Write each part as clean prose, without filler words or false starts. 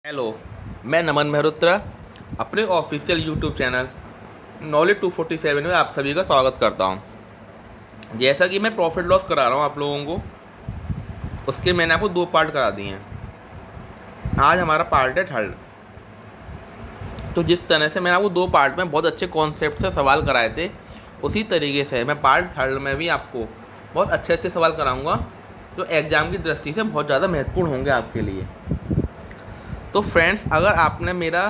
Hello. मैं नमन मेहरोत्रा अपने official YouTube channel knowledge 247 में आप सभी का स्वागत करता हूं। जैसा कि मैं प्रॉफिट लॉस करा रहा हूं आप लोगों को, उसके मैंने आपको 2 पार्ट करा दिए हैं। आज हमारा पार्ट है थर्ड। तो जिस तरह से मैंने आपको 2 पार्ट में बहुत अच्छे कॉन्सेप्ट से सवाल कराए थे, उसी तरीके से मैं पार्ट थर्ड में भी आपको बहुत अच्छे अच्छे सवाल कराऊंगा जो एग्ज़ाम की दृष्टि से बहुत ज़्यादा महत्वपूर्ण होंगे आपके लिए। तो फ्रेंड्स, अगर आपने मेरा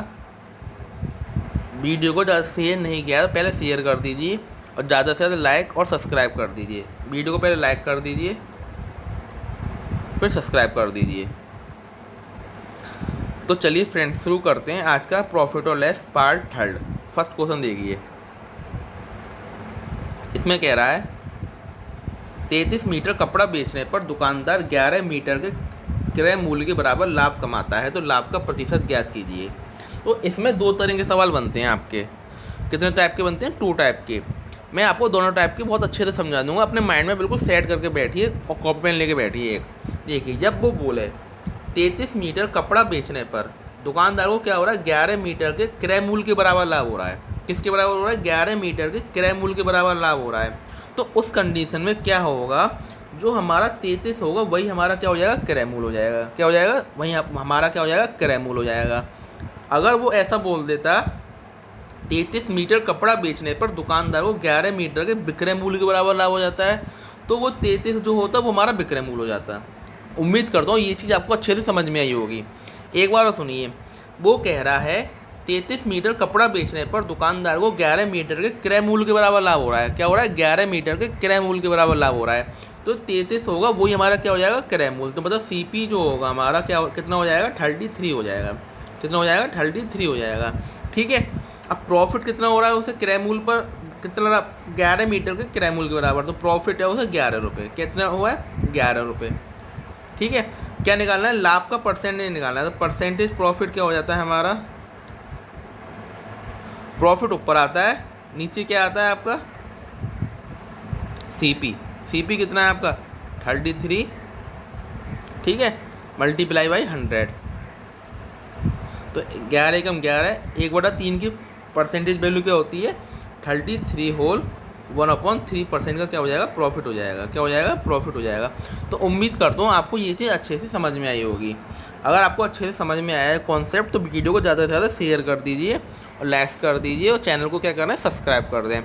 वीडियो को ज़्यादा शेयर नहीं किया तो पहले शेयर कर दीजिए और ज़्यादा से ज़्यादा लाइक और सब्सक्राइब कर दीजिए। वीडियो को पहले लाइक कर दीजिए, फिर सब्सक्राइब कर दीजिए। तो चलिए फ्रेंड्स, शुरू करते हैं आज का प्रॉफिट और loss part third. First question देखिए, इसमें कह रहा है 33 मीटर कपड़ा बेचने पर दुकानदार 11 मीटर के क्रय मूल्य के बराबर लाभ कमाता है, तो लाभ का प्रतिशत ज्ञात कीजिए। तो इसमें 2 तरह के सवाल बनते हैं आपके। कितने टाइप के बनते हैं? 2 टाइप के। मैं आपको दोनों टाइप के बहुत अच्छे से समझा दूंगा। अपने माइंड में बिल्कुल सेट करके बैठिए और कॉपी पेन लेके बैठिए। एक देखिए, जब वो बोले 33 मीटर कपड़ा बेचने पर दुकानदार को क्या हो रहा है, 11 मीटर के क्रय मूल्य के बराबर लाभ हो रहा है। किसके बराबर हो रहा है? 11 मीटर के क्रय मूल्य के बराबर लाभ हो रहा है। तो उस कंडीशन में क्या होगा, जो हमारा 33 होगा वही हमारा क्या हो जाएगा, क्रय मूल्य हो जाएगा। क्या हो जाएगा? वही हमारा क्या हो जाएगा, क्रय मूल्य हो जाएगा। अगर वो ऐसा बोल देता 33 मीटर कपड़ा बेचने पर दुकानदार को 11 मीटर के विक्रय मूल्य के बराबर लाभ हो जाता है, तो वो 33 जो होता है वो हमारा विक्रय मूल्य हो जाता है। उम्मीद करता हूँ ये चीज़ आपको अच्छे से समझ में आई होगी। एक बार और सुनिए, वो कह रहा है 33 मीटर कपड़ा बेचने पर दुकानदार को 11 मीटर के क्रय मूल्य के बराबर लाभ हो रहा है। क्या हो रहा है? 11 मीटर के क्रय मूल्य के बराबर लाभ हो रहा है। तो 33 होगा वही हमारा क्या हो जाएगा, क्रय मूल्य। तो मतलब CP जो होगा हमारा क्या कितना हो जाएगा, 33 हो जाएगा। कितना हो जाएगा? 33 हो जाएगा। ठीक है। अब प्रॉफिट कितना हो रहा है उसे क्रय मूल्य पर, कितना? 11 मीटर के क्रय मूल्य के बराबर। तो प्रॉफिट है उसे 11 रुपये। कितना हुआ है? 11 रुपये। ठीक है। क्या निकालना है? लाभ का परसेंटेज निकालना है। तो परसेंटेज प्रॉफिट क्या हो जाता है हमारा, प्रॉफिट ऊपर आता है, नीचे क्या आता है आपका, CP। CP कितना है आपका? 33। ठीक है, मल्टीप्लाई बाई 100। तो 11 एकम 11, 1/3 की परसेंटेज वैल्यू क्या होती है, 33 होल 1/3% का क्या हो जाएगा, प्रॉफिट हो जाएगा। क्या हो जाएगा? प्रॉफिट हो जाएगा। तो उम्मीद करता हूँ आपको ये चीज़ अच्छे से समझ में आई होगी। अगर आपको अच्छे से समझ में आया है कॉन्सेप्ट, तो वीडियो को ज़्यादा से ज़्यादा शेयर कर दीजिए और लाइक कर दीजिए और चैनल को क्या करना है, सब्सक्राइब कर दें।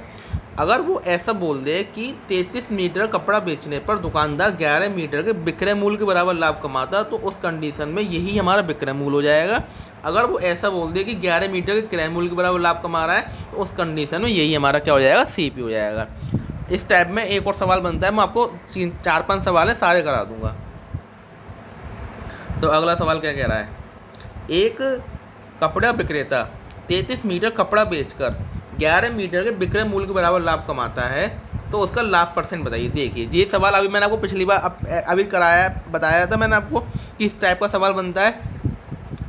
अगर वो ऐसा बोल दे कि 33 मीटर कपड़ा बेचने पर दुकानदार 11 मीटर के विक्रय मूल्य के बराबर लाभ कमाता, तो उस कंडीशन में यही हमारा विक्रय मूल्य हो जाएगा। अगर वो ऐसा बोल दे कि 11 मीटर के क्रय मूल्य के बराबर लाभ कमा रहा है, तो उस कंडीशन में यही हमारा क्या हो जाएगा, CP हो जाएगा। इस टाइप में एक और सवाल बनता है, मैं आपको 4-5 सवाल है सारे करा दूंगा। तो अगला सवाल क्या कह रहा है, एक कपड़ा विक्रेता 33 मीटर कपड़ा बेचकर 11 मीटर के विक्रय मूल्य के बराबर लाभ कमाता है, तो उसका लाभ परसेंट बताइए। देखिए, ये सवाल अभी मैंने आपको पिछली बार अभी कराया, बताया था मैंने आपको कि इस टाइप का सवाल बनता है।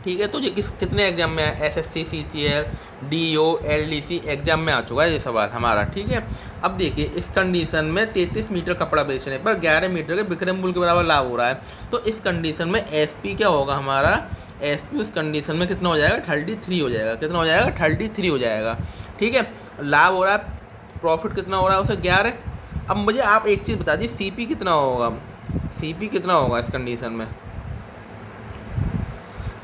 ठीक है। तो ये कितने एग्जाम में है, SSC, CCL, DO, LDC exam में आ चुका है ये सवाल हमारा। ठीक है। अब देखिए, इस कंडीशन में 33 मीटर कपड़ा बेचने पर 11 मीटर के विक्रय मूल्य के बराबर लाभ हो रहा है, तो इस कंडीशन में SP क्या होगा हमारा, SP उस कंडीशन में कितना हो जाएगा, 33 हो जाएगा। कितना हो जाएगा? 33 हो जाएगा। ठीक है। लाभ हो रहा है, प्रॉफिट कितना हो रहा है उसे 11। अब मुझे आप एक चीज़ बता दीजिए, CP कितना होगा, CP कितना होगा इस कंडीशन में।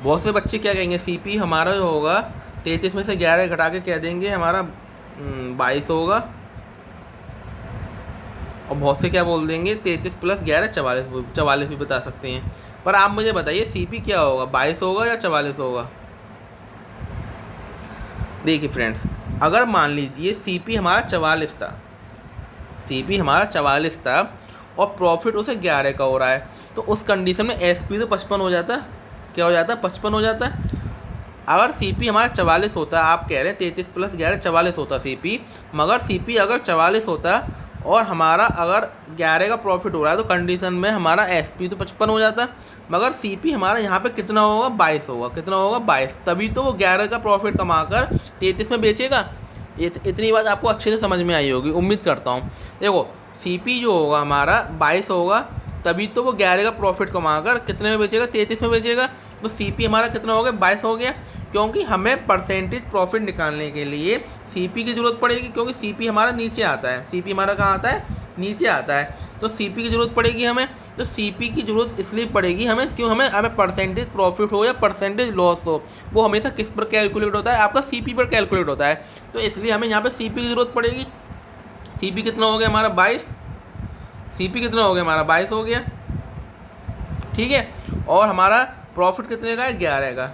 बहुत से बच्चे क्या कहेंगे, CP हमारा जो होगा 33 में से 11 घटा के कह देंगे हमारा 22 होगा। और बहुत से क्या बोल देंगे, 33 + 11 44 भी बता सकते हैं। पर आप मुझे बताइए CP क्या होगा, 22 होगा या 44 होगा। देखिए फ्रेंड्स, अगर मान लीजिए CP हमारा 44 था, CP हमारा 44 था और प्रॉफिट उसे 11 का हो रहा है, तो उस कंडीशन में SP तो 55 हो जाता। क्या हो जाता है? 55 हो जाता है। अगर CP हमारा 44 होता, आप कह रहे हैं 33 + 11 44 होता CP, मगर CP अगर 44 होता और हमारा अगर 11 का प्रॉफिट हो रहा है, तो कंडीशन में हमारा SP तो 55 हो जाता, मगर CP हमारा यहाँ पे कितना होगा, 22 होगा। कितना होगा? 22। तभी तो वो 11 का प्रॉफिट कमाकर 33 में बेचेगा। इतनी बात आपको अच्छे से समझ में आई होगी, उम्मीद करता हूँ। देखो, CP जो होगा हमारा 22 होगा, तभी तो वो 11 का प्रॉफिट कमाकर कितने में बेचेगा, 33 में बेचेगा। तो CP हमारा कितना हो गया, 22 हो गया, क्योंकि हमें परसेंटेज प्रॉफिट निकालने के लिए CP की ज़रूरत पड़ेगी, क्योंकि CP हमारा नीचे आता है। CP हमारा कहाँ आता है, नीचे आता है, तो CP की ज़रूरत पड़ेगी हमें। तो CP की ज़रूरत इसलिए पड़ेगी हमें, क्यों, हमें परसेंटेज प्रॉफिट हो या परसेंटेज लॉस हो, वो हमेशा किस पर कैलकुलेट होता है, आपका CP पर कैलकुलेट होता है। तो इसलिए हमें यहाँ पे CP की ज़रूरत पड़ेगी। CP कितना हो गया हमारा, 22। CP कितना हो गया हमारा, 22 हो गया, ठीक है। और हमारा प्रॉफिट कितने का है, 11 का,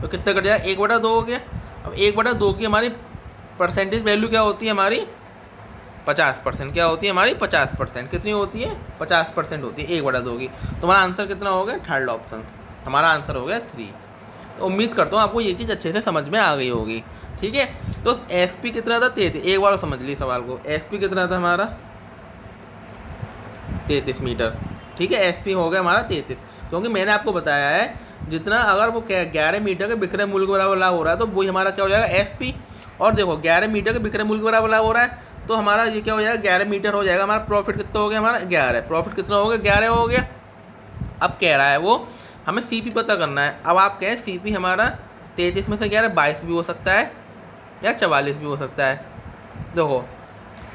तो कितना कट जाएगा, 1/2 हो गया। अब 1/2 की हमारी परसेंटेज वैल्यू क्या होती है हमारी, 50%। क्या होती है हमारी, 50%। कितनी होती है, 50% होती है 1/2 की। तो हमारा आंसर कितना हो गया, थर्ड ऑप्शन, हमारा आंसर हो गया 3। तो उम्मीद करता हूँ आपको ये चीज़ अच्छे से समझ में आ गई होगी, ठीक है। तो SP कितना था, 33। एक बार समझ ली सवाल को, SP कितना था हमारा, 33 मीटर, ठीक है। SP हो गया हमारा 33, क्योंकि मैंने आपको बताया है जितना अगर वो 11 मीटर के विक्रय मूल्य के बराबर लाभ हो रहा है तो वही हमारा क्या हो जाएगा, SP। और देखो 11 मीटर के विक्रय मूल्य के बराबर लाभ हो रहा है, तो हमारा ये क्या हो जाएगा, 11 मीटर हो जाएगा। हमारा प्रॉफिट कितना हो गया, हमारा 11। प्रॉफिट कितना हो गया, 11 हो गया। अब कह रहा है वो हमें CP पता करना है। अब आप कहें CP हमारा 33 में से 11, 22 भी हो सकता है या 44 भी हो सकता है। देखो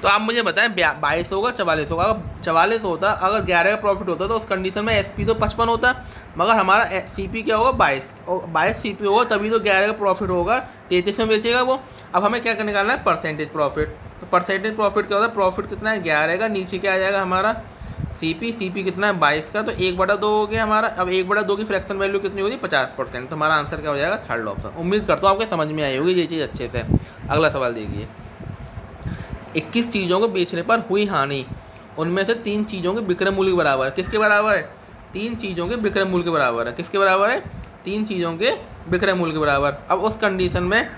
तो आप मुझे बताएं, 22 होगा 44 होगा। अगर 44 होता, अगर 11 का प्रॉफिट होता तो उस कंडीशन में SP तो 55 होता, मगर हमारा CP क्या होगा, 22, और 22 CP होगा, तभी तो 11 का प्रॉफिट होगा, 33 में बेचेगा वो। अब हमें क्या निकालना है, परसेंटेज प्रॉफिट। तो परसेंटेज प्रॉफिट क्या होता है, प्रॉफिट कितना है, 11 का, नीचे क्या आ जाएगा हमारा CP कितना है, 22 का, तो 1/2 हो गया हमारा। अब 1/2 की फ्रैक्शन वैल्यू कितनी होगी, 50%। तो हमारा आंसर क्या हो जाएगा, थर्ड ऑप्शन। उम्मीद करता हूँ आपके समझ में आई होगी ये चीज़ अच्छे से। अगला सवाल देखिए, 21 चीज़ों को बेचने पर हुई हानि, उनमें से 3 चीज़ों के विक्रय मूल्य के बराबर है। किसके बराबर है, 3 चीज़ों के विक्रय मूल्य के बराबर है। किसके बराबर है, 3 चीज़ों के विक्रय मूल्य के बराबर। अब उस कंडीशन में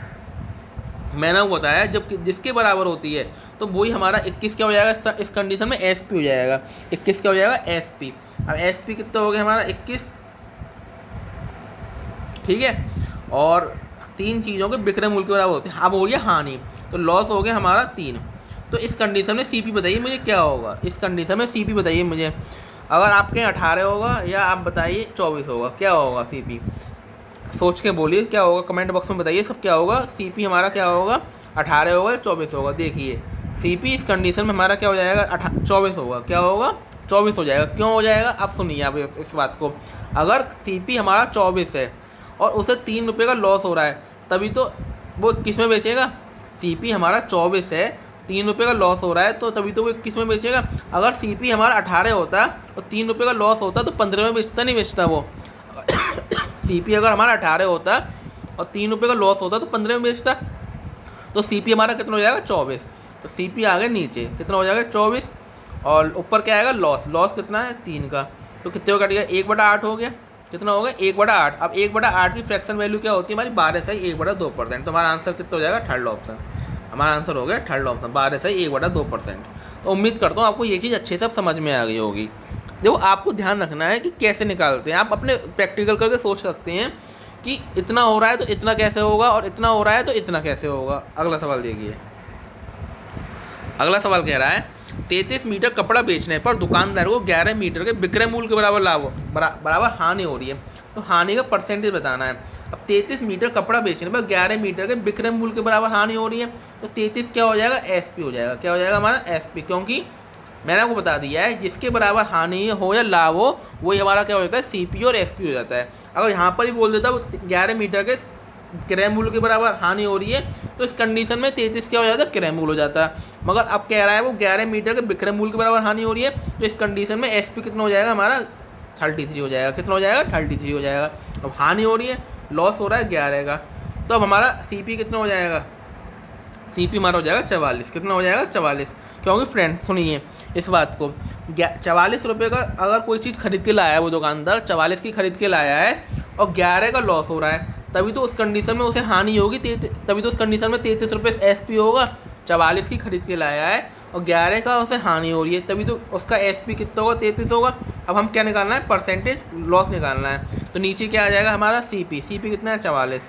मैंने आपको बताया जब जिसके बराबर होती है तो वही हमारा 21 क्या हो जाएगा, इस कंडीशन में SP हो जाएगा। 21 क्या हो जाएगा, SP। अब SP कितना हो गया हमारा, 21, ठीक है। और 3 चीज़ों के विक्रय मूल्य के बराबर होते हैं। अब हो गया हानि, तो लॉस हो गया हमारा 3। तो इस कंडीशन में CP बताइए मुझे क्या होगा, इस कंडीशन में CP बताइए मुझे। अगर आपके 18 होगा या आप बताइए 24 होगा, क्या होगा CP, सोच के बोलिए क्या होगा, कमेंट बॉक्स में बताइए सब क्या होगा। CP हमारा क्या होगा, 18 होगा या 24 होगा। देखिए CP इस कंडीशन में हमारा क्या हो जाएगा, 24 होगा। क्या होगा, 24 हो जाएगा। क्यों हो जाएगा, अब सुनिए आप इस बात को। अगर CP हमारा 24 है और उसे 3 रुपये का लॉस हो रहा है, तभी तो वो किस में बेचेगा। CP हमारा 24 है, 3 रुपये का लॉस हो रहा है, तो तभी तो वो किस में बेचेगा। अगर CP हमारा 18 होता और 3 रुपये का लॉस होता तो 15 में बेचता, नहीं बेचता वो। CP अगर हमारा 18 होता और 3 रुपये का लॉस होता तो 15 में बेचता। तो CP हमारा कितना हो जाएगा, 24। तो CP आ गया नीचे, कितना हो जाएगा 24, और ऊपर क्या आएगा, लॉस कितना है, 3 का। तो कितने का कट गया, 1/8 हो गया। कितना हो गया, 1/8। अब 1/8 की फ्रैक्शन वैल्यू क्या होती है हमारी, 12 से 1/2%। तो हमारा आंसर कितना हो जाएगा, थर्ड ऑप्शन। हमारा आंसर हो गया थर्ड ऑप्शन, 12 से 1/2%। तो उम्मीद करता हूँ आपको ये चीज़ अच्छे से समझ में आ गई होगी। देखो आपको ध्यान रखना है कि कैसे निकालते हैं। आप अपने प्रैक्टिकल करके सोच सकते हैं कि इतना हो रहा है तो इतना कैसे होगा, और इतना हो रहा है तो इतना कैसे होगा। अगला सवाल देखिए, अगला सवाल कह रहा है 33 मीटर कपड़ा बेचने पर दुकानदार को 11 मीटर के विक्रय मूल्य के बराबर लाभ बराबर हानि हो रही है। तो हानि का परसेंटेज बताना है। अब 33 मीटर कपड़ा बेचने पर 11 मीटर के विक्रय मूल्य के बराबर हानि हो रही है, तो 33 क्या हो जाएगा, SP हो जाएगा। क्या हो जाएगा हमारा, SP, क्योंकि मैंने आपको बता दिया है जिसके बराबर हानि हो या लाभ हो वही हमारा क्या हो जाता है, CP और SP हो जाता है। अगर यहाँ पर ही बोल देता वो 11 मीटर के क्रय मूल्य के बराबर हानि हो रही है, तो इस कंडीशन में 33 क्या हो जाता है, क्रय मूल्य हो जाता है। मगर अब कह रहा है वो 11 मीटर के विक्रय मूल्य के बराबर हानि हो रही है, तो इस कंडीशन में SP कितना हो जाएगा हमारा, 33 हो जाएगा। कितना हो जाएगा, 33 हो जाएगा। अब हानि हो रही है, लॉस हो रहा है 11 का, तो अब हमारा CP कितना हो जाएगा, CP हमारा हो जाएगा 44। कितना हो जाएगा, 44। क्योंकि फ्रेंड सुनिए इस बात को, 44 रुपये का अगर कोई चीज़ खरीद के लाया है वो दुकानदार, 44 की खरीद के लाया है और 11 का लॉस हो रहा है, तभी तो उस कंडीशन में उसे हानि होगी। तभी तो उस कंडीशन में 33 रुपये SP होगा। 44 की खरीद के लाया है और 11 का उसे हानि हो रही है, तभी तो उसका SP कितना होगा, 33 होगा। अब हम क्या निकालना है, परसेंटेज लॉस निकालना है। तो नीचे क्या आ जाएगा हमारा, CP कितना है, 44,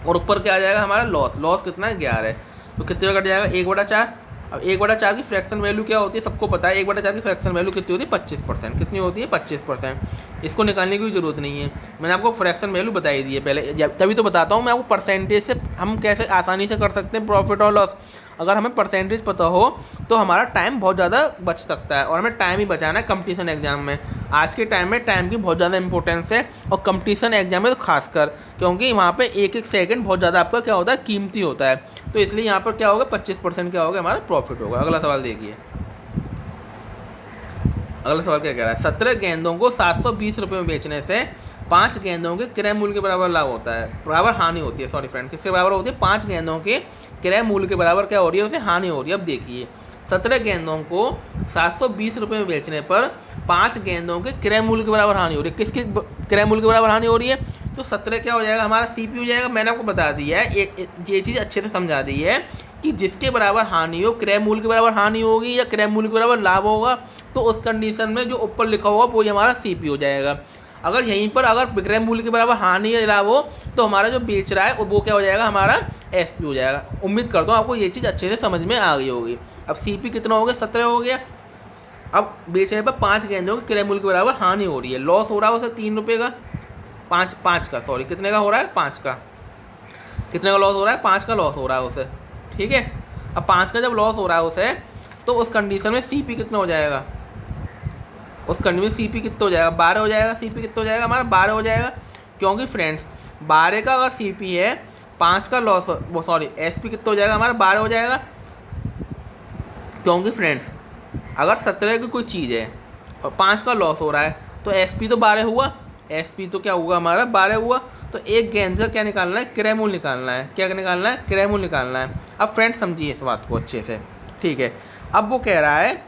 और ऊपर क्या आ जाएगा हमारा, लॉस कितना है, 11। तो कितने का कट जाएगा, 1/4। अब 1/4 की फ्रैक्शन वैल्यू क्या होती है, सबको पता है 1/4 की फ्रैक्शन वैल्यू कितनी होती है, 25%। कितनी होती है, 25%। इसको निकालने की भी ज़रूरत नहीं है। मैंने आपको फ्रैक्शन वैल्यू बताई दी है पहले, तभी तो बताता हूँ मैं आपको परसेंटेज से हम कैसे आसानी से कर सकते हैं प्रॉफिट और लॉस। अगर हमें परसेंटेज पता हो तो हमारा टाइम बहुत ज़्यादा बच सकता है, और हमें टाइम ही बचाना है कंपटीशन एग्जाम में। आज के टाइम में टाइम की बहुत ज़्यादा इंपॉर्टेंस है, और कंपटीशन एग्जाम में तो खासकर, क्योंकि वहाँ पे एक एक सेकंड बहुत ज़्यादा आपका क्या होता है, कीमती होता है। तो इसलिए यहाँ पर क्या होगा, 25% क्या होगा, हमारा प्रॉफिट होगा। अगला सवाल देखिए, अगला सवाल क्या कह रहा है, 17 गेंदों को 720 रुपये में बेचने से 5 गेंदों के क्रय मूल्य के बराबर लाभ होता है, बराबर हानि होती है, सॉरी फ्रेंड, किसके बराबर होती है, 5 गेंदों के क्रय मूल्य के बराबर क्या हो रही है, उसे हानि हो रही है। अब देखिए 17 गेंदों को 720 रुपये में बेचने पर 5 गेंदों के क्रय मूल्य के बराबर हानि हो रही है। किसके क्रय मूल्य के बराबर हानि हो रही है, तो 17 क्या हो जाएगा, हमारा सीपी हो जाएगा। मैंने आपको बता दिया है, एक ये चीज़ अच्छे से समझा दी है कि जिसके बराबर हानि हो, क्रय मूल्य के बराबर हानि होगी या क्रय मूल्य के बराबर लाभ होगा, तो उस कंडीशन में जो ऊपर लिखा होगा वो हमारा सीपी हो जाएगा। अगर यहीं पर अगर विक्रय मूल्य के बराबर हानि या लाभ हो, तो हमारा जो बेच रहा है वो क्या हो जाएगा, हमारा एसपी हो जाएगा। उम्मीद करता हूँ आपको ये चीज़ अच्छे से समझ में आ गई होगी। अब सीपी कितना हो गया, 17 हो गया। अब बेचने पर 5 गेंदों के क्रय मूल्य के बराबर हानि हो रही है, लॉस हो रहा है उसे 3 रुपये का, 5 का, सॉरी कितने का हो रहा है, 5 का। कितने का लॉस हो रहा है, 5 का लॉस हो रहा है उसे, ठीक है। अब 5 का जब लॉस हो रहा है उसे, तो उस कंडीशन में सीपी कितना हो जाएगा, उस कंडीशन में सीपी कितना हो जाएगा, 12 हो जाएगा। सीपी कितना हो जाएगा, हमारा 12 हो जाएगा, क्योंकि फ्रेंड्स 12 का अगर सीपी है, 5 का लॉस, वो सॉरी एसपी कितना हो जाएगा, हमारा 12 हो जाएगा। क्योंकि फ्रेंड्स अगर 17 की कोई चीज़ है और 5 का लॉस हो रहा है, तो एसपी तो 12 हुआ, एसपी तो क्या हुआ, हमारा 12 हुआ। तो एक गेंद का क्या निकालना है, क्रय मूल्य निकालना है। क्या निकालना है, क्रय मूल्य निकालना है। अब फ्रेंड्स समझिए इस बात को अच्छे से, ठीक है। अब वो कह रहा है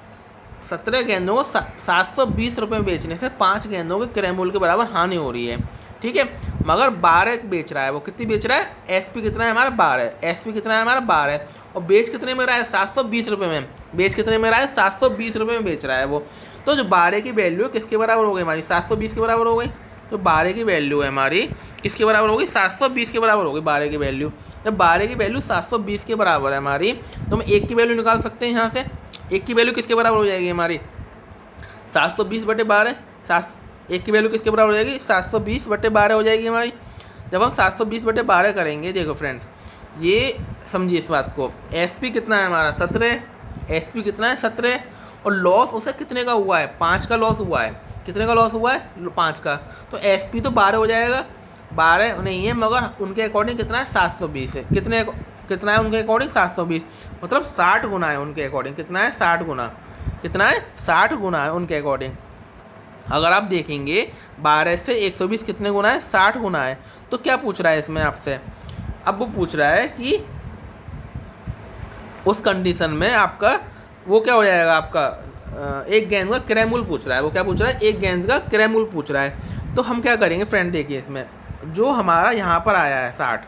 17 गेंदों को 720 रुपये में बेचने से 5 गेंदों के क्रय मूल्य के बराबर हानि हो रही है, ठीक है। मगर 12 बेच रहा है, वो कितनी बेच रहा है, एसपी कितना है हमारा 12, एसपी कितना है हमारा 12, और बेच कितने में रहा है, 720 रुपये में। बेच कितने में रहा है, 720 रुपये में बेच रहा है वो। तो जो 12 की वैल्यू किसके बराबर हो गई, हमारी 720 के बराबर हो गई। तो 12 की वैल्यू है हमारी किसके बराबर होगी, 720 के बराबर होगी 12 की वैल्यू। जब 12 की वैल्यू 720 के बराबर है हमारी, तो हम एक की वैल्यू निकाल सकते हैं यहाँ से। एक की वैल्यू किसके बराबर हो जाएगी हमारी, 720/12। एक की वैल्यू किसके बराबर हो जाएगी, 720/12 हो जाएगी हमारी। जब हम 720/12 करेंगे, देखो फ्रेंड्स ये समझिए इस बात को, एसपी कितना है हमारा 17, एसपी कितना है 17, और लॉस उसे कितने का हुआ है, 5 का लॉस हुआ है। कितने का लॉस हुआ है, 5 का। तो एसपी तो 12 हो जाएगा, 12 नहीं है, मगर उनके अकॉर्डिंग कितना है, 720 है। कितना है उनके अकॉर्डिंग, 720, मतलब 60 गुना है उनके अकॉर्डिंग। कितना है, 60 गुना। कितना है, 60 गुना है उनके अकॉर्डिंग। अगर आप देखेंगे 12 से 120 कितने गुना है, 60 गुना है। तो क्या पूछ रहा है इसमें आपसे, अब वो पूछ रहा है कि उस कंडीशन में आपका वो क्या हो जाएगा, आपका एक गेंद का क्रय मूल्य पूछ रहा है। वो क्या पूछ रहा है, एक गेंद का क्रय मूल्य पूछ रहा है। तो हम क्या करेंगे फ्रेंड, देखिए इसमें जो हमारा यहाँ पर आया है 60,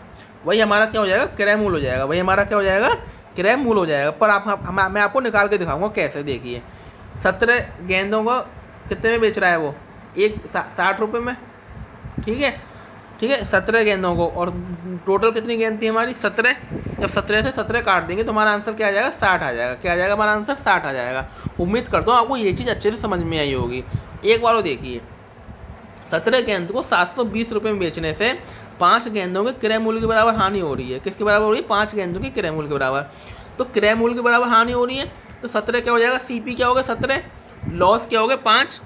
वही हमारा क्या हो जाएगा, क्रय मूल्य हो जाएगा। वही हमारा क्या हो जाएगा, क्रय मूल्य हो जाएगा। पर मैं आपको निकाल के दिखाऊंगा कैसे। देखिए 17 गेंदों को कितने में बेच रहा है वो, 60 रुपये में, ठीक है। ठीक है, 17 गेंदों को, और टोटल कितनी गेंद थी हमारी, 17। जब 17 से 17 काट देंगे तो हमारा आंसर क्या आ जाएगा, 60 आ जाएगा। क्या आ जाएगा हमारा आंसर, 60 आ जाएगा। उम्मीद करता हूँ आपको ये चीज़ अच्छे से समझ में आई होगी। एक बार वो देखिए, 17 गेंद को 720 रुपये में बेचने से 5 गेंदों के क्रय मूल्य के बराबर हानि हो रही है। किसके बराबर हो रही है, 5 गेंदों के क्रय मूल्य के बराबर। तो क्रय मूल्य के बराबर हानि हो रही है, तो 17 क्या हो जाएगा, सीपी क्या होगा 17, लॉस क्या हो गया 5,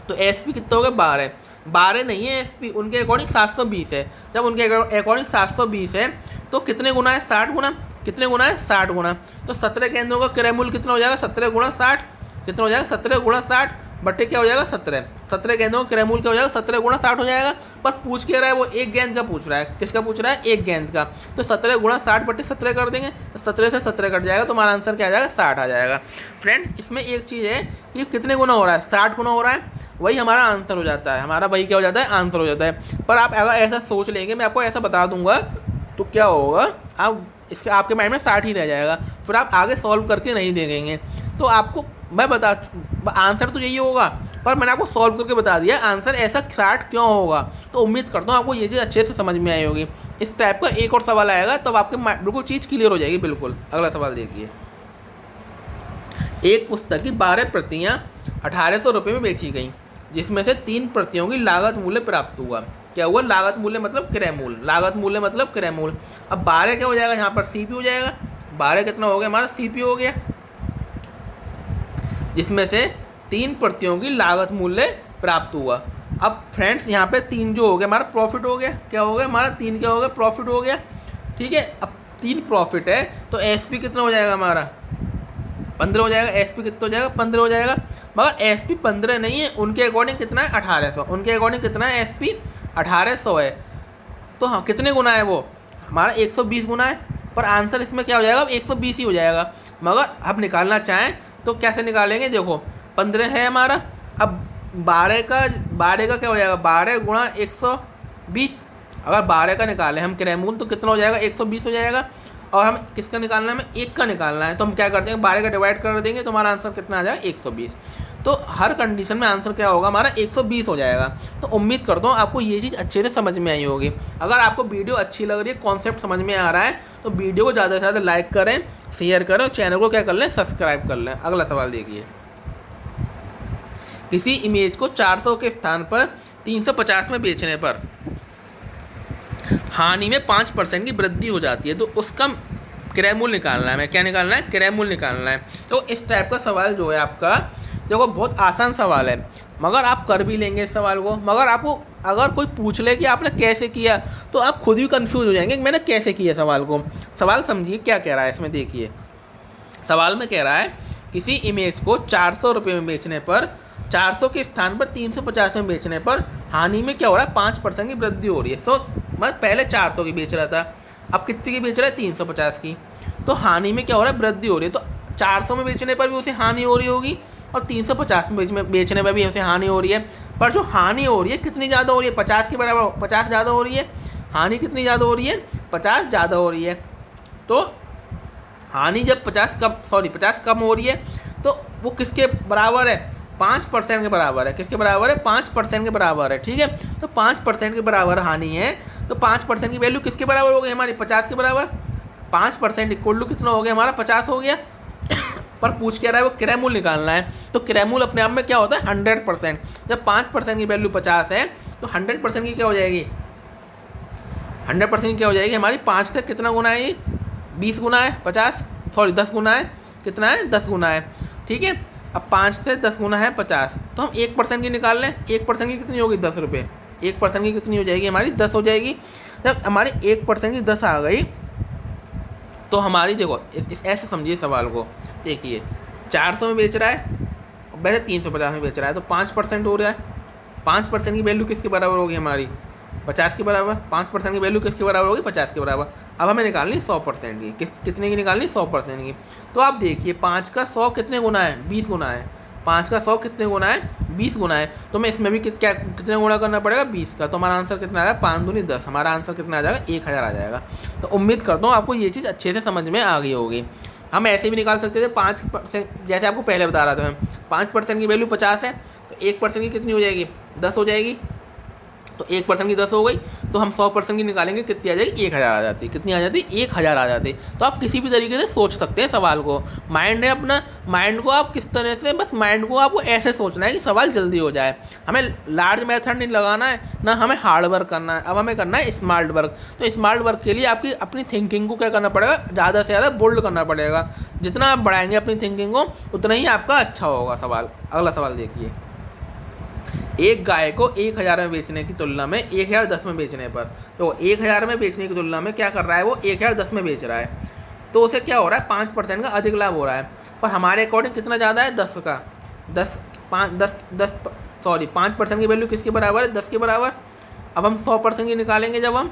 तो एसपी कितना हो गया 12। 12 नहीं है एसपी, उनके अकॉर्डिंग 720 है। जब उनके अकॉर्डिंग 720 है तो कितने गुना है, 60 गुना। कितने गुना है, 60 गुना। तो 17 गेंदों का क्रय मूल्य कितना हो जाएगा, 17 गुणा 60। कितना हो जाएगा, 17 गुणा 60 बट्टे क्या हो जाएगा, 17। 17 गेंदों का क्रय मूल्य क्या हो जाएगा, 17 गुणा 60 हो जाएगा। पर पूछ क्या रहा है वो, एक गेंद का पूछ रहा है। किसका पूछ रहा है, एक गेंद का। तो 17 गुणा 60 बट्टे 17 कर देंगे, तो 17 से 17 कट जाएगा, तो हमारा आंसर क्या आ जाएगा, 60 आ जाएगा। फ्रेंड्स इसमें एक चीज़ है कि कितने गुना हो रहा है, 60 गुना हो रहा है, वही हमारा आंसर हो जाता है। हमारा वही क्या हो जाता है, आंसर हो जाता है। पर आप अगर ऐसा सोच लेंगे, मैं आपको ऐसा बता दूंगा, तो क्या होगा, आप इसके आपके माइंड में 60 ही रह जाएगा। फिर आप आगे सॉल्व करके नहीं देखेंगे। तो आपको मैं बता, आंसर तो यही होगा, पर मैंने आपको सॉल्व करके बता दिया आंसर ऐसा 60 क्यों होगा। तो उम्मीद करता हूँ आपको ये चीज़ अच्छे से समझ में आई होगी। इस टाइप का एक और सवाल आएगा, तब आपके बिल्कुल चीज़ क्लियर हो जाएगी बिल्कुल। अगला सवाल देखिए, एक पुस्तक की 12 प्रतियाँ 1800 रुपये में बेची गई, जिसमें से 3 प्रतियों की लागत मूल्य प्राप्त हुआ। क्या हुआ? लागत मूल्य मतलब क्रय मूल्य, लागत मूल्य मतलब क्रय मूल्य। अब 12 क्या हो जाएगा? यहाँ पर सीपी हो जाएगा। 12 कितना हो गया? हमारा सीपी हो गया, जिसमें से 3 प्रतियों की लागत मूल्य प्राप्त हुआ। अब फ्रेंड्स यहाँ पे 3 जो हो गया हमारा प्रॉफिट हो गया। क्या हो गया हमारा? 3 क्या हो गया? प्रॉफिट हो गया। ठीक है, अब 3 प्रॉफिट है तो एसपी कितना हो जाएगा हमारा? 15 हो जाएगा। एसपी कितना हो जाएगा? 15 हो जाएगा। मगर एसपी 15 नहीं है, उनके अकॉर्डिंग कितना है? 1800। उनके अकॉर्डिंग कितना है? एसपी 1800 है। तो हाँ, कितने गुना है वो? हमारा 120 गुना है। पर आंसर इसमें क्या हो जाएगा? अब 120 ही हो जाएगा। मगर अब निकालना चाहें तो कैसे निकालेंगे? देखो 15 है हमारा, अब 12 का क्या हो जाएगा? 12 गुणा 120। अगर 12 का निकालें हम क्रय मूल्य तो कितना हो जाएगा? 120 हो जाएगा। और हम किसका निकालना है? हमें 1 का निकालना है। तो हम क्या करते हैं? 12 का डिवाइड कर देंगे तो हमारा आंसर कितना आ जाएगा? 120। तो हर कंडीशन में आंसर क्या होगा? हमारा 120 हो जाएगा। तो उम्मीद करता हूँ आपको ये चीज़ अच्छे से समझ में आई होगी। अगर आपको वीडियो अच्छी लग रही है, कॉन्सेप्ट समझ में आ रहा है, तो वीडियो को ज़्यादा से ज़्यादा लाइक करें, शेयर करें और चैनल को क्या कर लें? सब्सक्राइब कर लें। अगला सवाल देखिए, किसी इमेज को 400 के स्थान पर 350 में बेचने पर हानि में 5% की वृद्धि हो जाती है, तो उसका क्रय मूल्य निकालना है। हमें क्या निकालना है? क्रय मूल्य निकालना है। तो इस टाइप का सवाल जो है आपका, देखो बहुत आसान सवाल है, मगर आप कर भी लेंगे इस सवाल को। मगर आपको अगर कोई पूछ ले कि आपने कैसे किया तो आप खुद भी कंफ्यूज हो जाएंगे कि मैंने कैसे किया सवाल को। सवाल समझिए क्या कह रहा है इसमें। देखिए सवाल में कह रहा है किसी इमेज को 400 रुपये में बेचने पर, 400 के स्थान पर 350 में बेचने पर हानि में क्या हो रहा है? 5% की वृद्धि हो रही है। सो मैं पहले 400 की बेच रहा था, अब कितनी की बेच रहा है? 350 की। तो हानि में क्या हो रहा है? वृद्धि हो रही है। तो 400 में बेचने पर भी उसे हानि हो रही होगी और 350 में बेचने पर भी उसे हानि हो रही है। पर जो हानि हो रही है कितनी ज़्यादा हो रही है? 50 के बराबर, 50 ज़्यादा हो रही है। हानि कितनी ज़्यादा हो रही है? 50 ज़्यादा हो रही है। तो हानि जब 50 कम हो रही है तो वो किसके बराबर है? 5% के बराबर है। किसके बराबर है? 5% के बराबर है। ठीक है, तो 5% के बराबर हानि है, तो 5% की वैल्यू किसके बराबर हो गई हमारी? 50 के बराबर। 5% इक्वल टू कितना हो गया हमारा? 50 हो गया। पर पूछ क्या रहा है? वो क्रय मूल्य निकालना है। तो क्रय मूल्य अपने आप में क्या होता है? 100%। जब 5% की वैल्यू 50 है तो 100% की क्या हो जाएगी? 100% की क्या हो जाएगी हमारी? 5 से कितना गुना है ये? 20 गुना है 50, 10 गुना है। कितना है? 10 गुना है। ठीक है, अब 5 से 10 गुना है 50, तो हम 1% की निकाल लें। 1% की कितनी होगी? 10 रुपये। 1% की कितनी हो जाएगी हमारी? 10 हो जाएगी। जब हमारी 1% की 10 आ गई तो हमारी, देखो ऐसे समझिए सवाल को। देखिए 400 में बेच रहा है, वैसे 350 में बेच रहा है, तो 5% हो रहा है। 5% की वैल्यू किसके बराबर होगी हमारी? 50 के बराबर। 5% की वैल्यू किसके बराबर होगी? 50 के बराबर। अब हमें निकालनी 100% की। कितने की निकालनी? 100% की। तो आप देखिए 5 का 100 कितने गुना है? 20 गुना है। 5 का 100 कितने गुना है? 20 गुना है। तो मैं इसमें भी कितने गुना करना पड़ेगा? 20 का। तो हमारा आंसर कितना आ जाएगा? 5 दूनी 10। हमारा आंसर कितना आ जाएगा? 1000 आ जाएगा। तो उम्मीद करता हूँ आपको ये चीज़ अच्छे से समझ में आ गई होगी। हम ऐसे भी निकाल सकते थे 5%, जैसे आपको पहले बता रहा था मैं। 5% की वैल्यू 50 है तो 1% की कितनी हो जाएगी? 10 हो जाएगी। तो 1% की 10 हो गई, तो हम 100% की निकालेंगे, कितनी आ जाएगी? 1000 आ जाती। कितनी आ जाती? 1000 आ जाती। तो आप किसी भी तरीके से सोच सकते हैं सवाल को। माइंड है अपना, माइंड को आप किस तरह से, बस माइंड को आपको ऐसे सोचना है कि सवाल जल्दी हो जाए। हमें लार्ज मेथड नहीं लगाना है, ना हमें हार्ड वर्क करना है। अब हमें करना है स्मार्ट वर्क। तो स्मार्ट वर्क के लिए आपकी अपनी थिंकिंग को क्या करना पड़ेगा? ज़्यादा से ज़्यादा बोल्ड करना पड़ेगा। जितना आप बढ़ाएंगे अपनी थिंकिंग को उतना ही आपका अच्छा होगा सवाल। अगला सवाल देखिए, एक गाय को 1000 में बेचने की तुलना में 1010 में बेचने पर, तो 1000 में बेचने की तुलना में क्या कर रहा है? वो 1010 में बेच रहा है, तो उसे क्या हो रहा है? 5% का अधिक लाभ हो रहा है। पर हमारे अकॉर्डिंग कितना ज़्यादा है? 10 का। 5% की वैल्यू किसके बराबर है? 10 के बराबर। अब हम 100% की निकालेंगे जब हम,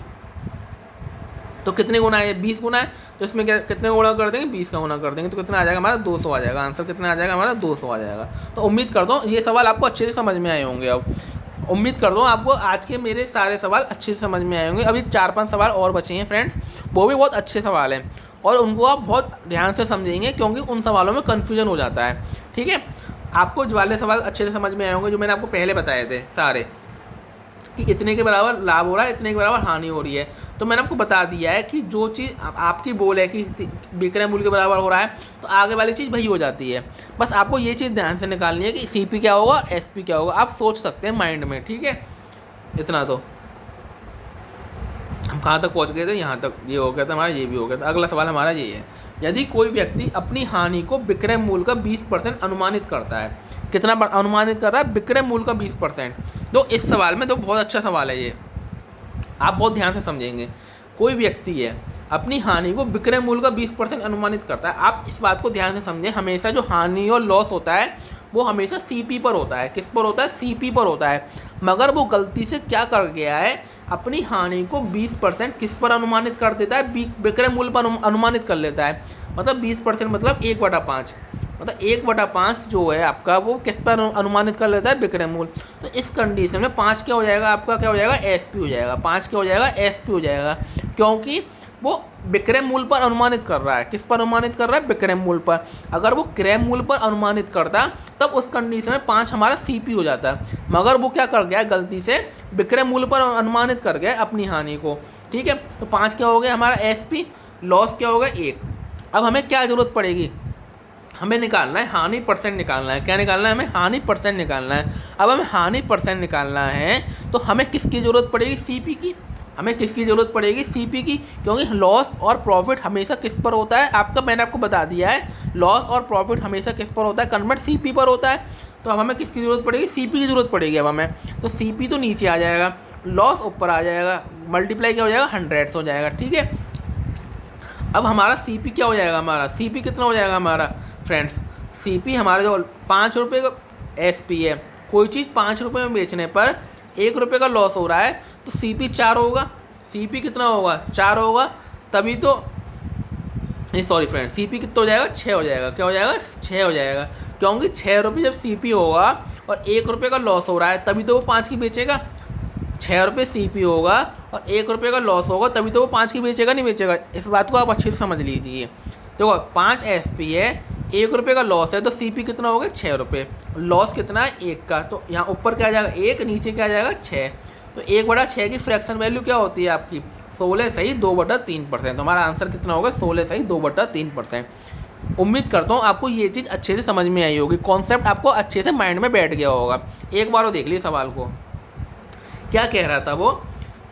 तो कितने गुना है? 20 गुना है। तो इसमें क्या कितने गुना कर देंगे? 20 का गुना कर देंगे, तो कितना आ जाएगा हमारा? 200 आ जाएगा। आंसर कितना आ जाएगा हमारा? 200 आ जाएगा। तो उम्मीद करता हूँ ये सवाल आपको अच्छे से समझ में आए होंगे। अब उम्मीद करता हूँ आपको आज के मेरे सारे सवाल अच्छे से समझ में आए होंगे। अभी 4-5 सवाल और बचे हैं फ्रेंड्स, वो भी बहुत अच्छे सवाल हैं और उनको आप बहुत ध्यान से समझेंगे, क्योंकि उन सवालों में कन्फ्यूजन हो जाता है। ठीक है, आपको जो वाले सवाल अच्छे से समझ में आए होंगे जो मैंने आपको पहले बताए थे सारे। कि इतने के बराबर लाभ हो रहा है, इतने के बराबर हानि हो रही है। तो मैंने आपको बता दिया है कि जो चीज़ आपकी बोल है कि विक्रय मूल्य के बराबर हो रहा है तो आगे वाली चीज़ वही हो जाती है। बस आपको ये चीज़ ध्यान से निकालनी है कि CP क्या होगा, SP क्या होगा, आप सोच सकते हैं माइंड में, ठीक है। इतना तो हम कहाँ तक पहुँच गए थे, यहाँ तक ये हो गया था हमारा, ये भी हो गया था। अगला सवाल हमारा ये है, यदि कोई व्यक्ति अपनी हानि को विक्रय मूल्य का 20% अनुमानित करता है, कितना अनुमानित कर रहा है, विक्रय मूल्य का 20%। तो इस सवाल में तो बहुत अच्छा सवाल है ये, आप बहुत ध्यान से समझेंगे। कोई व्यक्ति है अपनी हानि को विक्रय मूल्य का 20% अनुमानित करता है। आप इस बात को ध्यान से समझें, हमेशा जो हानि और लॉस होता है वो हमेशा CP पर होता है। किस पर होता है, CP पर होता है। मगर वो गलती से क्या कर गया है, अपनी हानि को 20% किस पर अनुमानित कर देता है, विक्रय मूल्य पर अनुमानित कर लेता है। मतलब 20% मतलब 1/5, मतलब 1/5 जो है आपका वो किस पर अनुमानित कर लेता है, विक्रय मूल्य। तो इस कंडीशन में 5 क्या हो जाएगा आपका, क्या हो जाएगा, SP हो जाएगा। 5 क्या हो जाएगा, SP हो जाएगा, क्योंकि वो विक्रय मूल्य पर अनुमानित कर रहा है। किस पर अनुमानित कर रहा है, विक्रय मूल्य पर। अगर वो क्रय मूल्य पर अनुमानित करता तब उस कंडीशन में 5 हमारा CP हो जाता है। मगर वो क्या कर गया, गलती से विक्रय मूल्य पर अनुमानित कर गया अपनी हानि को, ठीक है। तो 5 क्या हो गया हमारा SP, लॉस क्या होगा 1। अब हमें क्या ज़रूरत पड़ेगी, हमें निकालना है हानि परसेंट निकालना है। क्या निकालना है, हमें हानि परसेंट निकालना है। अब हमें हानि परसेंट निकालना है तो हमें किसकी ज़रूरत पड़ेगी, CP की। हमें किसकी ज़रूरत पड़ेगी, CP की, क्योंकि लॉस और प्रॉफिट हमेशा किस पर होता है आपका, मैंने आपको बता दिया है, लॉस और प्रॉफिट हमेशा किस पर होता है, कन्वर्ट CP पर होता है। तो अब हमें किसकी ज़रूरत पड़ेगी, CP की ज़रूरत पड़ेगी। अब हमें तो CP तो नीचे आ जाएगा, लॉस ऊपर आ जाएगा, मल्टीप्लाई क्या हो जाएगा, 100 हो जाएगा, ठीक है। अब हमारा CP क्या हो जाएगा, हमारा CP कितना हो जाएगा हमारा फ्रेंड्स, CP हमारा जो 5 रुपये का SP है। कोई चीज़ 5 रुपये में बेचने पर 1 रुपये का लॉस हो रहा है तो CP 4 होगा। CP कितना होगा, 4 होगा, तभी तो सॉरी फ्रेंड, CP कितना हो जाएगा, 6 हो जाएगा। क्या हो जाएगा, 6 हो जाएगा, क्योंकि 6 रुपये जब CP होगा और 1 रुपये का लॉस हो रहा है तभी तो वो 5 की बेचेगा। 6 रुपये CP होगा और 1 रुपये का लॉस होगा तभी तो वो 5 की बेचेगा, नहीं बेचेगा। इस बात को आप अच्छे से समझ लीजिए। देखो 5 SP है, 1 रुपये का लॉस है तो CP कितना होगा, 6 रुपये। लॉस कितना है, 1 का, तो यहाँ ऊपर क्या आ जाएगा 1, नीचे क्या आ जाएगा 6। तो 1/6 की फ्रैक्शन वैल्यू क्या होती है आपकी, 16 सही 2/3%। तो हमारा आंसर कितना होगा, 16 सही 2/3%। उम्मीद करता हूँ आपको ये चीज़ अच्छे से समझ में आई होगी, कॉन्सेप्ट आपको अच्छे से माइंड में बैठ गया होगा। एक बार वो देख लीजिए सवाल को, क्या कह रहा था वो,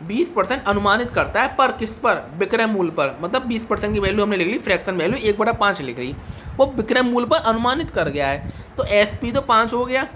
20% अनुमानित करता है पर किस पर, विक्रय मूल्य पर। मतलब 20% की वैल्यू हमने लिख ली, फ्रैक्शन वैल्यू 1/5 लिख ली, वो विक्रय मूल्य पर अनुमानित कर गया है। तो SP तो 5 हो गया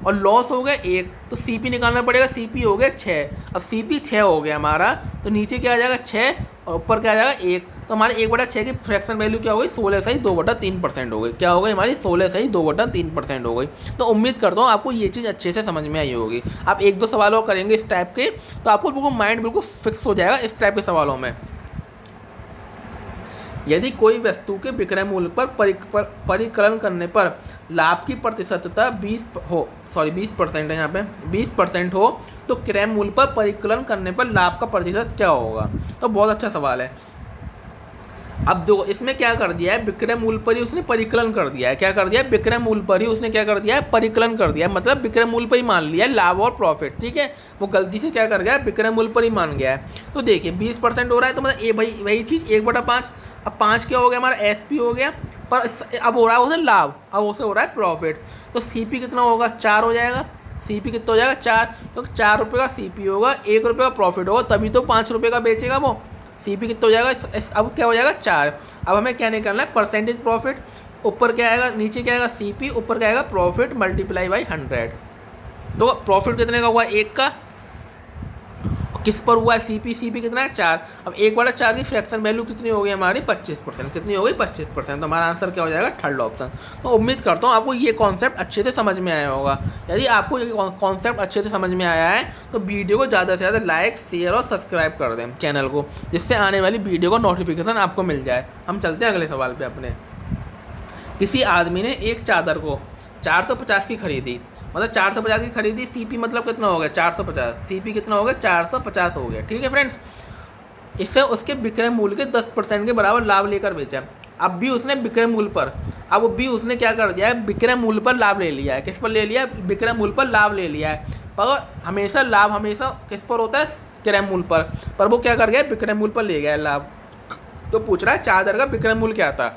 और लॉस हो गया 1, तो CP निकालना पड़ेगा, CP हो गया 6। अब CP 6 हो गया हमारा, तो नीचे क्या आ जाएगा 6 और ऊपर क्या आ जाएगा 1। तो हमारे 1/6 की फ्रैक्शन वैल्यू क्या हो गई, 16 सही 2/3% हो गई। क्या हो गई हमारी, 16 सही 2/3% हो गई। तो उम्मीद करता हूँ आपको ये चीज़ अच्छे से समझ में आई होगी। आप 1-2 सवाल और करेंगे इस टाइप के तो आपको बिल्कुल माइंड बिल्कुल फिक्स हो जाएगा इस टाइप के सवालों में। यदि कोई वस्तु के विक्रय मूल्य पर परिकलन करने पर लाभ की प्रतिशतता 20% है, यहाँ पे 20% हो तो क्रय मूल्य पर परिकलन करने पर लाभ का प्रतिशत क्या होगा। तो बहुत अच्छा सवाल है। अब देखो इसमें क्या कर दिया है, विक्रय मूल्य पर ही उसने परिकलन कर दिया है। क्या कर दिया है, विक्रय मूल्य पर ही उसने क्या कर दिया है, परिकलन कर दिया है। मतलब विक्रय मूल्य पर ही मान लिया है लाभ और प्रॉफिट, ठीक है। वो गलती से क्या कर गया, विक्रय मूल्य पर ही मान गया है। तो देखिए 20% हो रहा है तो मतलब वही चीज़ 1/5। अब 5 क्या हो गया हमारा, SP हो गया, पर अब हो रहा है उसे लाभ, अब उसे हो रहा है प्रॉफिट। तो CP कितना होगा, 4 हो जाएगा। CP कितना हो जाएगा, 4, क्योंकि 4 रुपये का CP होगा, 1 रुपये का प्रॉफिट होगा, तभी तो 5 रुपये का बेचेगा वो। CP कितना हो जाएगा, अब क्या हो जाएगा 4। अब हमें क्या निकालना है, परसेंटेज प्रॉफिट। ऊपर क्या आएगा, नीचे क्या आएगा CP, ऊपर क्या आएगा प्रॉफिट मल्टीप्लाई बाई 100। तो प्रॉफिट कितने का हुआ, 1 का, किस पर हुआ है, CP कितना है 4। अब 1/4 की फ्रैक्शन वैल्यू कितनी हो गई हमारी, 25%। कितनी हो गई, 25%। तो हमारा आंसर क्या हो जाएगा, थर्ड ऑप्शन। तो उम्मीद करता हूँ आपको ये कॉन्सेप्ट अच्छे से समझ में आया होगा। यदि आपको ये कॉन्सेप्ट अच्छे से समझ में आया है तो वीडियो को ज़्यादा से ज़्यादा लाइक, शेयर और सब्सक्राइब कर दें चैनल को, जिससे आने वाली वीडियो का नोटिफिकेशन आपको मिल जाए। हम चलते हैं अगले सवाल पर अपने। किसी आदमी ने एक चादर को 450 की खरीदी, मतलब 450 की खरीदी, CP मतलब कितना हो गया 450, CP कितना हो गया 450 हो गया, ठीक है फ्रेंड्स। इससे उसके विक्रय मूल्य के 10% के बराबर लाभ लेकर बेचा। अब भी उसने विक्रय मूल्य पर, अब भी उसने क्या कर दिया है, विक्रय मूल्य पर लाभ ले लिया है। किस पर ले लिया है, विक्रय मूल्य पर लाभ ले लिया है। पर हमेशा लाभ हमेशा किस पर होता है, क्रय मूल्य पर वो क्या कर गया, विक्रय मूल्य पर ले गया लाभ। तो पूछ रहा है चादर का विक्रय मूल्य क्या था,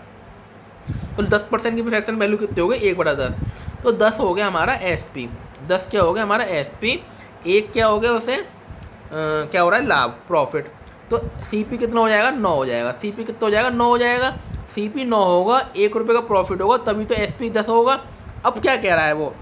तो 10% की फ्रैक्शन वैल्यू कितनी हो गई, 1/10। तो 10 हो गया हमारा SP, 10 क्या हो गया हमारा SP, एक क्या हो गया उसे क्या हो रहा है, लाभ, प्रॉफिट। तो CP कितना हो जाएगा, 9 हो जाएगा। CP कितना हो जाएगा, 9 हो जाएगा। CP 9 होगा, 1 रुपये का प्रॉफिट होगा, तभी तो SP 10 होगा। अब क्या कह रहा है वो,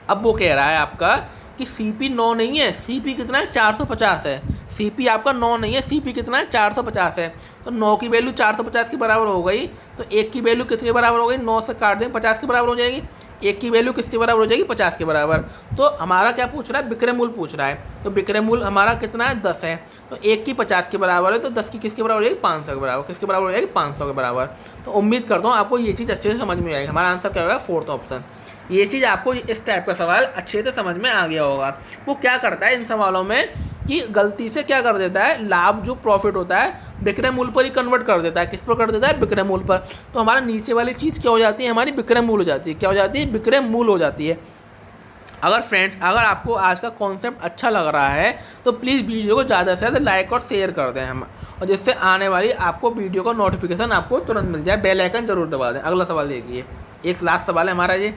अब वो कह रहा है आपका कि CP 9 नहीं है, CP कितना है, 450 है। CP आपका 9 नहीं है, CP कितना है, 450 है। तो 9 की वैल्यू 450 के बराबर हो गई, तो 1 की वैल्यू किसके बराबर हो गई, 9 से काट देंगे 50 के बराबर हो जाएगी। 1 की वैल्यू किसके बराबर हो जाएगी, 50 के बराबर। तो हमारा क्या पूछ रहा है, विक्रय मूल्य पूछ रहा है। तो विक्रय मूल्य हमारा कितना है, 10 है। तो 1 की 50 के बराबर है, तो 10 की किसके बराबर हो जाएगी, 500 के बराबर। किसके बराबर हो जाएगी, 500 के बराबर। तो उम्मीद करता हूँ आपको ये चीज़ अच्छे से समझ में आएगी। हमारा आंसर क्या होगा, 4th ऑप्शन। ये चीज़ आपको इस टाइप का सवाल अच्छे से समझ में आ गया होगा। वो क्या करता है इन सवालों में कि गलती से क्या कर देता है, लाभ जो प्रॉफिट होता है विक्रय मूल्य पर ही कन्वर्ट कर देता है। किस पर कर देता है, विक्रय मूल्य पर। तो हमारा नीचे वाली चीज़ क्या हो जाती है, हमारी विक्रय मूल्य हो जाती है। क्या हो जाती है, विक्रय मूल्य हो जाती है। अगर फ्रेंड्स, अगर आपको आज का कॉन्सेप्ट अच्छा लग रहा है तो प्लीज़ वीडियो को ज़्यादा से ज़्यादा लाइक और शेयर कर दें हम, और जिससे आने वाली आपको वीडियो का नोटिफिकेशन आपको तुरंत मिल जाए। बेल आइकन जरूर दबा दें। अगला सवाल देखिए, एक लास्ट सवाल है हमारा ये।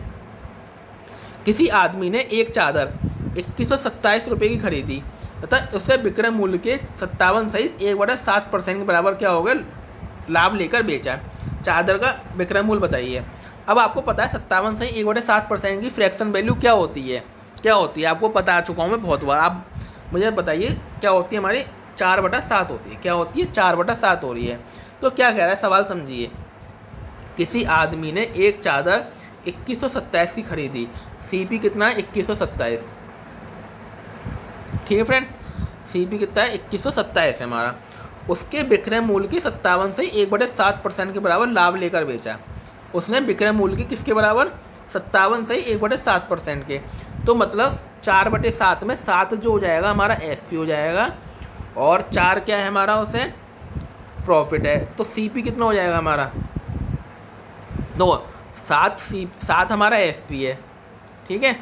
किसी आदमी ने एक चादर 2127 रुपये की खरीदी तथा उससे विक्रय मूल्य के 57 सहित 1/7% के बराबर क्या हो गया, लाभ लेकर बेचा। चादर का विक्रय मूल्य बताइए। अब आपको पता है 57 सही 1/7% की फ्रैक्शन वैल्यू क्या होती है, क्या होती है आपको बता चुका हूँ मैं बहुत बार। आप मुझे बताइए क्या होती है, हमारी 4/7 होती है। क्या होती है, 4/7 हो रही है। तो क्या कह रहा है सवाल समझिए। किसी आदमी ने एक चादर 2127 की खरीदी, CP कितना है, 2127। ठीक है फ्रेंड, CP कितना है, 2127 है हमारा। उसके विक्रय मूल्य के 57 से 1/7% के बराबर लाभ लेकर बेचा। उसने विक्रय मूल्य के किसके बराबर, 57 से 1/7% के। तो मतलब 4/7 में 7 जो हो जाएगा हमारा SP हो जाएगा, और 4 क्या है हमारा, उसे प्रॉफिट है। तो CP कितना हो जाएगा हमारा, दो 7 हमारा SP है, ठीक है,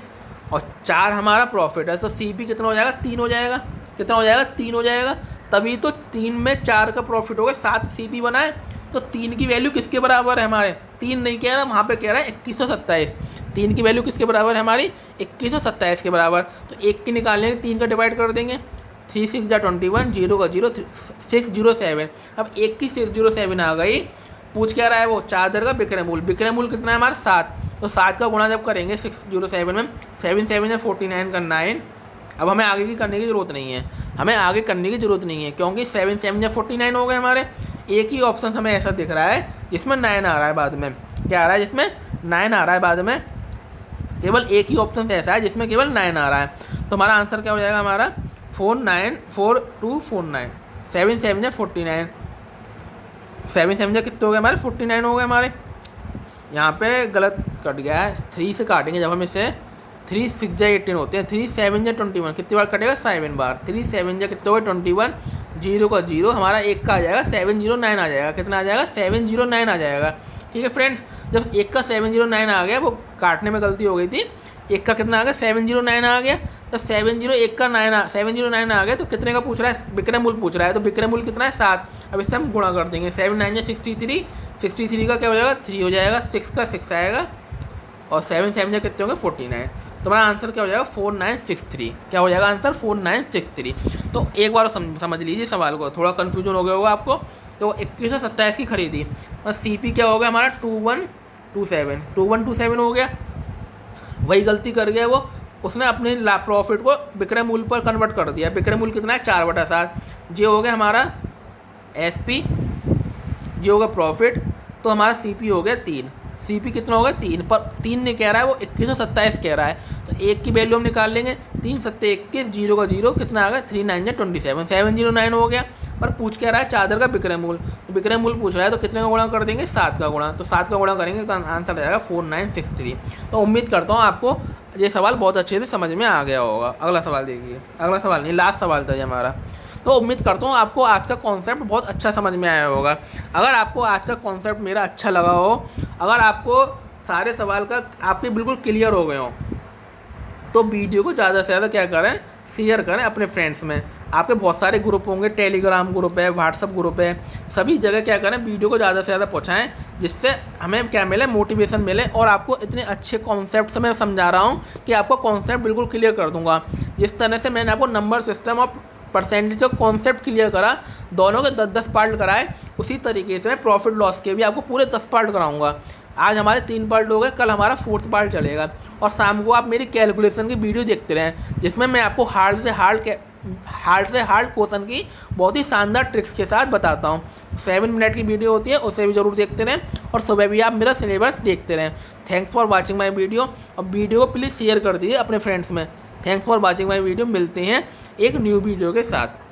और 4 हमारा प्रॉफिट है। तो CP कितना हो जाएगा, 3 हो जाएगा। कितना हो जाएगा, 3 हो जाएगा। तभी तो 3 में 4 का प्रॉफिट हो गया, 7 CP बना है। तो 3 की वैल्यू किसके बराबर है हमारे, 3 नहीं कह रहा वहाँ पे कह रहा है 2127। 3 की वैल्यू किसके बराबर है हमारी, 2127 के बराबर। तो 1 की निकालेंगे, 3 का डिवाइड कर देंगे, 3 6 जा 21, 0 का 0, 607। अब 1 की 607 आ गई। पूछ क्या रहा है वो, चादर का विक्रय मूल्य। विक्रय मूल्य कितना है हमारा, 7। तो 7 का गुणा जब करेंगे 607 में, 7 7 है 49 का 9। अब हमें आगे की करने की ज़रूरत नहीं है, हमें आगे करने की ज़रूरत नहीं है, क्योंकि 7 7 या 49 हो गए हमारे। एक ही ऑप्शन हमें ऐसा दिख रहा है जिसमें 9 आ रहा है बाद में। क्या आ रहा है, जिसमें 9 आ रहा है बाद में। केवल एक ही ऑप्शन ऐसा है जिसमें केवल 9 आ रहा है। तो हमारा आंसर क्या हो जाएगा हमारा, 4249। 7 7 या 49, 7 7 या कितने हो गए हमारे, 49 हो गए हमारे। यहाँ पे गलत कट गया है, 3 से काटेंगे जब हम इसे। 3 6 जा 18 होते हैं, 3 7 या 21 कितनी बार कटेगा, 7 बार। 3 7 या कितने हो गए, 21, 0 का 0 हमारा 1 का आ जाएगा, 709 आ जाएगा। कितना आ जाएगा, 709 आ जाएगा। ठीक है फ्रेंड्स, जब 1 का 709 आ गया, वो काटने में गलती हो गई थी। 1 का कितना आ गया, 709 आ गया। तो 701 का 709 आ गया। तो कितने का पूछ रहा है, विक्रय मूल्य पूछ रहा है। तो विक्रय मूल्य कितना है, 7। अब इससे हम गुणा कर देंगे, 7 9 या 63, 63 का क्या हो जाएगा, 3 हो जाएगा, 6 का 6 आएगा, और 7 7 या कितने होंगे, 49। तो हमारा आंसर क्या हो जाएगा, 4963। क्या हो जाएगा आंसर, 4963। तो एक बार समझ लीजिए सवाल को, थोड़ा कन्फ्यूजन हो गया होगा आपको। तो 2127 की खरीदी और CP क्या हो गया हमारा, 2127 हो गया। वही गलती कर गया वो, उसने अपने प्रॉफिट को विक्रय मूल्य पर कन्वर्ट कर दिया। विक्रय मूल्य कितना है, 4/7। ये हो गया हमारा SP, ये होगा प्रॉफिट। तो हमारा CP हो गया 3। CP कितना होगा, 3 पर 3 नहीं कह रहा है वो, 2127 कह रहा है। तो 1 की वैल्यू हम निकाल लेंगे, 3 7 21, 0 का 0 कितना आ गया, 3 9 या 27, 709 हो गया। पर पूछ क्या रहा है, चादर का विक्रय मूल्य। तो विक्रय मूल्य पूछ रहा है, तो कितने का गुणा कर देंगे, 7 का गुणा। तो 7 का गुणा करेंगे तो आंसर आ जाएगा 4963। तो उम्मीद करता हूँ आपको ये सवाल बहुत अच्छे से समझ में आ गया होगा। अगला सवाल देखिए, अगला सवाल नहीं, लास्ट सवाल था ये हमारा। तो उम्मीद करता हूँ आपको आज का कॉन्सेप्ट बहुत अच्छा समझ में आया होगा। अगर आपको आज का कॉन्सेप्ट मेरा अच्छा लगा हो, अगर आपको सारे सवाल का आपके बिल्कुल क्लियर हो गए हो, तो वीडियो को ज़्यादा से ज़्यादा क्या करें, शेयर करें अपने फ्रेंड्स में। आपके बहुत सारे ग्रुप होंगे, टेलीग्राम ग्रुप है, व्हाट्सअप ग्रुप है, सभी जगह क्या करें, वीडियो को ज़्यादा से ज़्यादा पहुँचाएँ, जिससे हमें क्या मिले, मोटिवेशन मिले। और आपको इतने अच्छे कॉन्सेप्ट से मैं समझा रहा हूँ कि आपको कॉन्सेप्ट बिल्कुल क्लियर कर दूँगा। जिस तरह से मैंने आपको नंबर सिस्टम और परसेंटेज का कॉन्सेप्ट क्लियर करा, दोनों के 10-10 पार्ट कराए, उसी तरीके से मैं प्रॉफिट लॉस के भी आपको पूरे 10 पार्ट कराऊंगा। आज हमारे 3 पार्ट हो गए, कल हमारा 4th पार्ट चलेगा। और शाम को आप मेरी कैलकुलेशन की वीडियो देखते रहें, जिसमें मैं आपको हार्ड से हार्ड क्वेश्चन की बहुत ही शानदार ट्रिक्स के साथ बताता हूँ। 7 मिनट की वीडियो होती है, उसे भी जरूर देखते रहें। और सुबह भी आप मेरा सिलेबस देखते रहें। Thanks for watching my video. और वीडियो को प्लीज़ शेयर कर दीजिए अपने फ्रेंड्स में। Thanks for watching my video. मिलते हैं एक न्यू वीडियो के साथ।